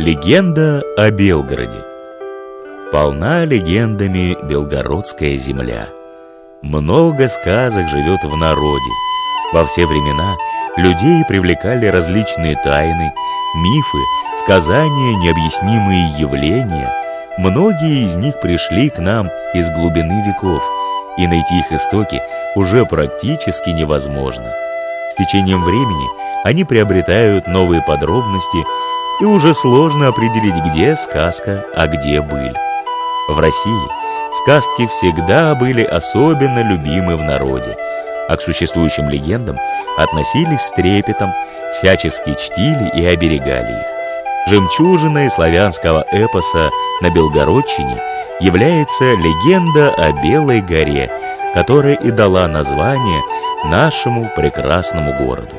Легенда о Белгороде. Полна легендами белгородская земля. Много сказок живет в народе. Во все времена людей привлекали различные тайны, мифы, сказания, необъяснимые явления. Многие из них пришли к нам из глубины веков, и найти их истоки уже практически невозможно. С течением времени они приобретают новые подробности, и уже сложно определить, где сказка, а где быль. В России сказки всегда были особенно любимы в народе, а к существующим легендам относились с трепетом, всячески чтили и оберегали их. Жемчужиной славянского эпоса на Белгородчине является легенда о Белой горе, которая и дала название нашему прекрасному городу.